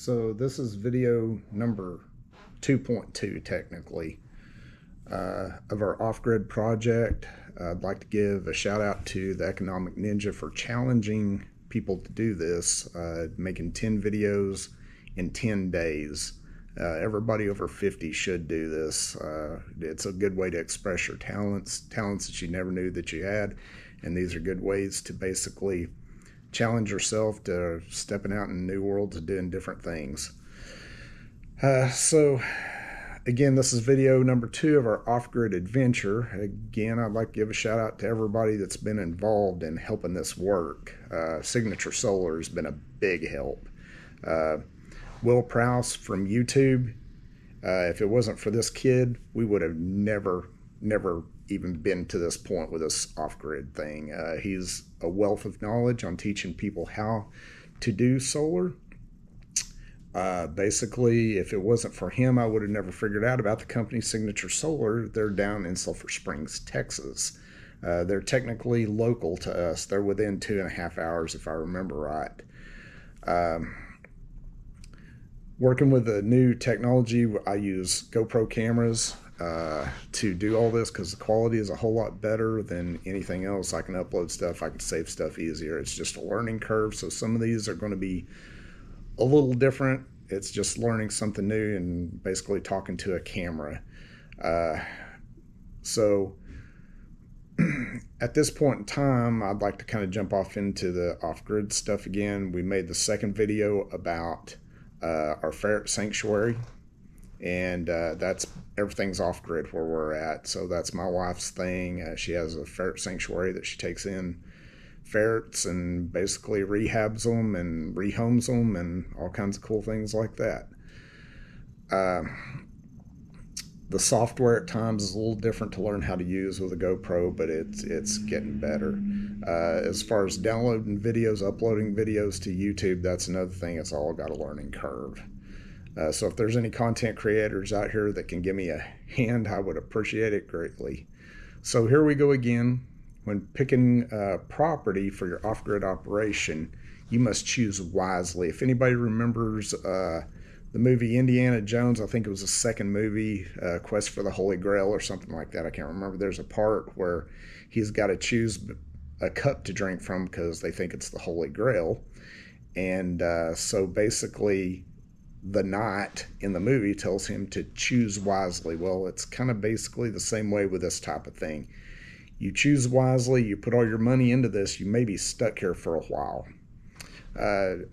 So this is video number 2.2 technically of our off-grid project. I'd like to give a shout out to the Economic Ninja for challenging people to do this, making 10 videos in 10 days. Everybody over 50 should do this. It's a good way to express your talents that you never knew that you had, and these are good ways to basically challenge yourself to stepping out in new worlds and doing different things. So again, this is video number 2 of our off-grid adventure. Again, I'd like to give a shout out to everybody that's been involved in helping this work. Signature Solar has been a big help. Will Prowse from YouTube, if it wasn't for this kid, we would have never even been to this point with this off-grid thing. He's a wealth of knowledge on teaching people how to do solar. Basically, if it wasn't for him, I would have never figured out about the company Signature Solar. They're down in Sulphur Springs, Texas. They're technically local to us. They're within 2.5 hours, if I remember right. Working with the new technology, I use GoPro cameras to do all this because the quality is a whole lot better than anything else. I can upload stuff, I can save stuff easier. It's just a learning curve, so some of these are going to be a little different. It's just learning something new and basically talking to a camera. So at this point in time, I'd like to kind of jump off into the off-grid stuff again. We made the second video about our ferret sanctuary, and that's everything's off-grid where we're at. So that's my wife's thing. She has a ferret sanctuary that she takes in ferrets and basically rehabs them and rehomes them and all kinds of cool things like that. The software at times is a little different to learn how to use with a GoPro, but it's getting better. As far as downloading videos, uploading videos to YouTube, that's another thing. It's all got a learning curve. So if there's any content creators out here that can give me a hand, I would appreciate it greatly. So here we go again. When picking property for your off-grid operation, you must choose wisely. If anybody remembers the movie Indiana Jones, I think it was the second movie, Quest for the Holy Grail or something like that. I can't remember. There's a part where he's got to choose a cup to drink from because they think it's the Holy Grail. And so basically the knight in the movie tells him to choose wisely. Well, it's kind of basically the same way with this type of thing. You choose wisely, you put all your money into this, you may be stuck here for a while.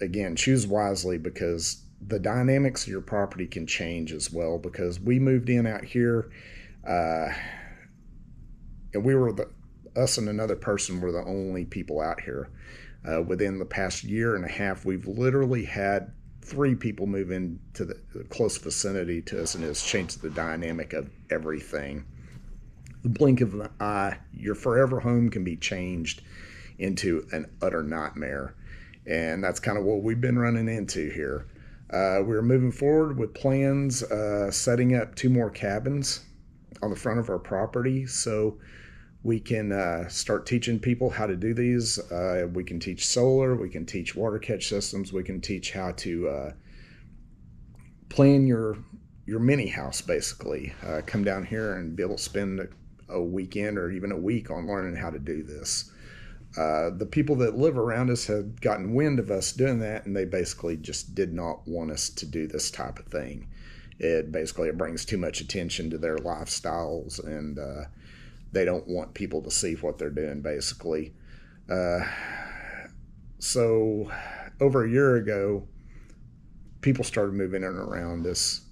Again, choose wisely because the dynamics of your property can change as well, because we moved in out here and we were us and another person were the only people out here. Within the past 1.5 years, we've literally had 3 people move into the close vicinity to us, and it's changed the dynamic of everything. The blink of an eye, your forever home can be changed into an utter nightmare. And that's kind of what we've been running into here. We're moving forward with plans, setting up 2 more cabins on the front of our property so we can start teaching people how to do these. We can teach solar, we can teach water catch systems, we can teach how to plan your mini house, basically. Come down here and be able to spend a weekend or even a week on learning how to do this. The people that live around us had gotten wind of us doing that, and they basically just did not want us to do this type of thing. It brings too much attention to their lifestyles, and they don't want people to see what they're doing, basically. So over a year ago, people started moving in around us.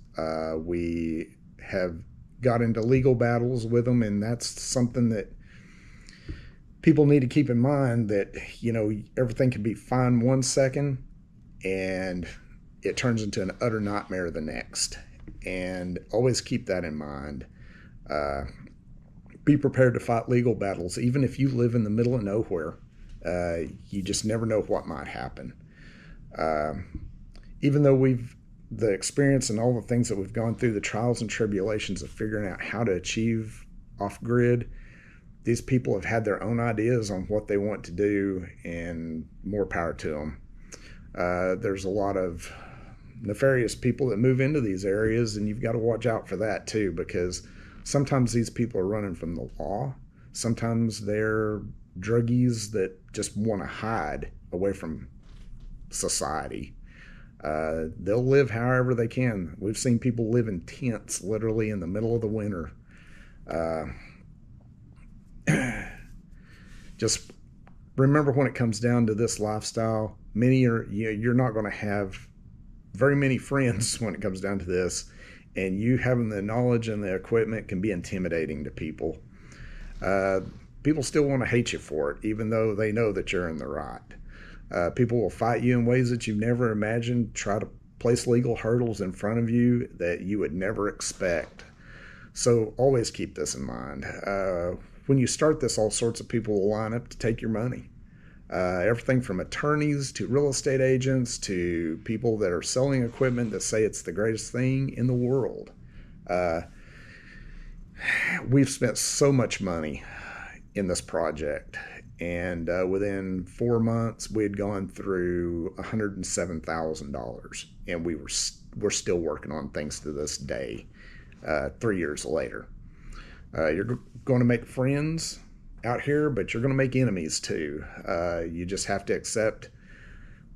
We have got into legal battles with them, and that's something that people need to keep in mind, that everything can be fine 1 second and it turns into an utter nightmare the next. And always keep that in mind. Be prepared to fight legal battles. Even if you live in the middle of nowhere, you just never know what might happen. Even though the experience and all the things that we've gone through, the trials and tribulations of figuring out how to achieve off-grid, these people have had their own ideas on what they want to do, and more power to them. There's a lot of nefarious people that move into these areas, and you've got to watch out for that too, because sometimes these people are running from the law. Sometimes they're druggies that just want to hide away from society. They'll live however they can. We've seen people live in tents literally in the middle of the winter. Just remember, when it comes down to this lifestyle, you're not going to have very many friends when it comes down to this, and you having the knowledge and the equipment can be intimidating to people. People still want to hate you for it, even though they know that you're in the right. People will fight you in ways that you've never imagined, try to place legal hurdles in front of you that you would never expect. So always keep this in mind. When you start this, all sorts of people will line up to take your money. Everything from attorneys to real estate agents to people that are selling equipment that say it's the greatest thing in the world. We've spent so much money in this project, and within 4 months we had gone through $107,000, and we're still working on things to this day, 3 years later. You're going to make friends out here, but you're going to make enemies too. You just have to accept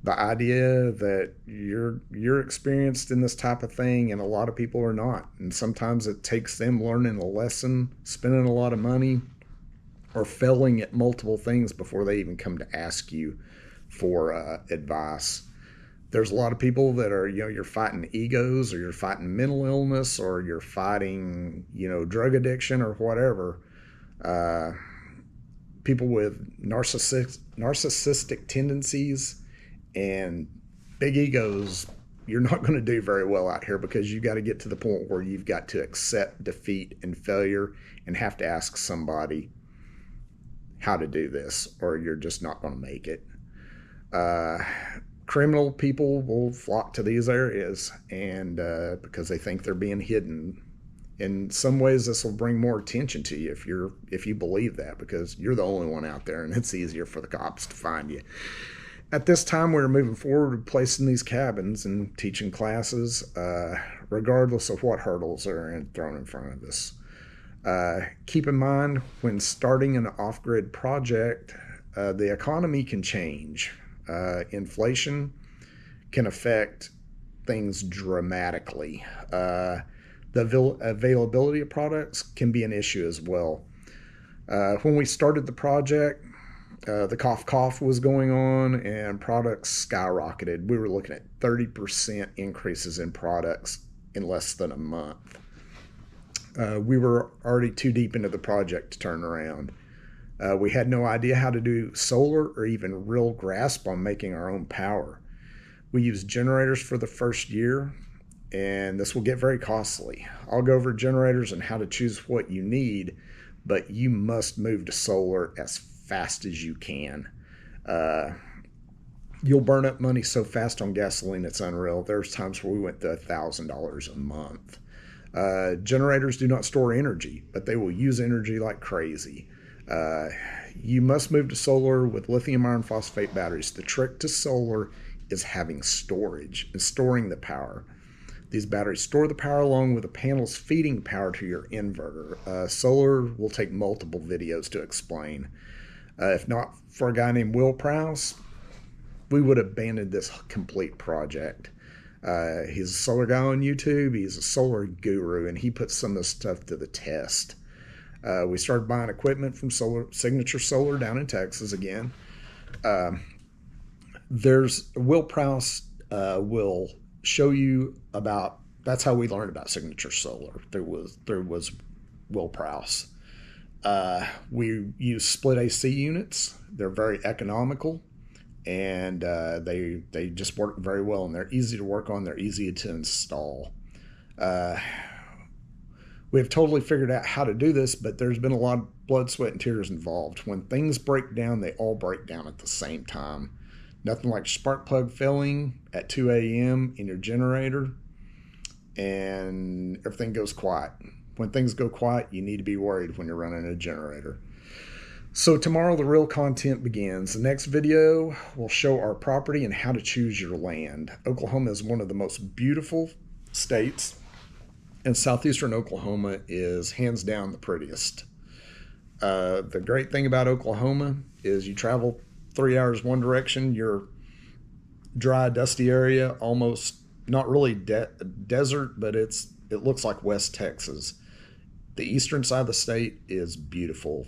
the idea that you're experienced in this type of thing, and a lot of people are not. And sometimes it takes them learning a lesson, spending a lot of money, or failing at multiple things before they even come to ask you for advice. There's a lot of people that are, you're fighting egos, or you're fighting mental illness, or you're fighting, drug addiction or whatever. People with narcissistic tendencies and big egos, you're not going to do very well out here, because you've got to get to the point where you've got to accept defeat and failure and have to ask somebody how to do this, or you're just not going to make it. Criminal people will flock to these areas, and because they think they're being hidden. In some ways, this will bring more attention to you if you believe that, because you're the only one out there, and it's easier for the cops to find you. At this time, we're moving forward with placing these cabins and teaching classes, regardless of what hurdles are thrown in front of us. Keep in mind, when starting an off-grid project, the economy can change. Inflation can affect things dramatically. The availability of products can be an issue as well. When we started the project, the cough was going on, and products skyrocketed. We were looking at 30% increases in products in less than a month. We were already too deep into the project to turn around. We had no idea how to do solar or even real grasp on making our own power. We used generators for the first year, and this will get very costly. I'll go over generators and how to choose what you need, but you must move to solar as fast as you can. You'll burn up money so fast on gasoline, it's unreal. There's times where we went to $1,000 a month. Generators do not store energy, but they will use energy like crazy. You must move to solar with lithium iron phosphate batteries. The trick to solar is having storage and storing the power. These batteries store the power along with the panels feeding power to your inverter. Solar will take multiple videos to explain. If not for a guy named Will Prowse, we would have abandoned this complete project. He's a solar guy on YouTube. He's a solar guru, and he puts some of this stuff to the test. We started buying equipment from Signature Solar down in Texas again. Will Prowse will show you about. That's how we learned about Signature Solar. There was Will Prowse. We use split AC units. They're very economical, and they just work very well, and they're easy to work on. They're easy to install. We have totally figured out how to do this, but there's been a lot of blood, sweat, and tears involved. When things break down, they all break down at the same time. Nothing like spark plug failing at 2 a.m. in your generator, and everything goes quiet. When things go quiet, you need to be worried when you're running a generator. So tomorrow the real content begins. The next video will show our property and how to choose your land. Oklahoma is one of the most beautiful states, and southeastern Oklahoma is hands down the prettiest. The great thing about Oklahoma is you travel 3 hours one direction, you're dry, dusty area, almost not really desert, but it looks like West Texas. The eastern side of the state is beautiful.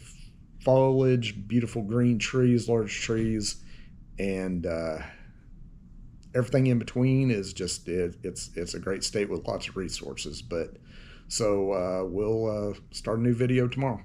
Foliage, beautiful green trees, large trees, and everything in between is just it's a great state with lots of resources. But so we'll start a new video tomorrow.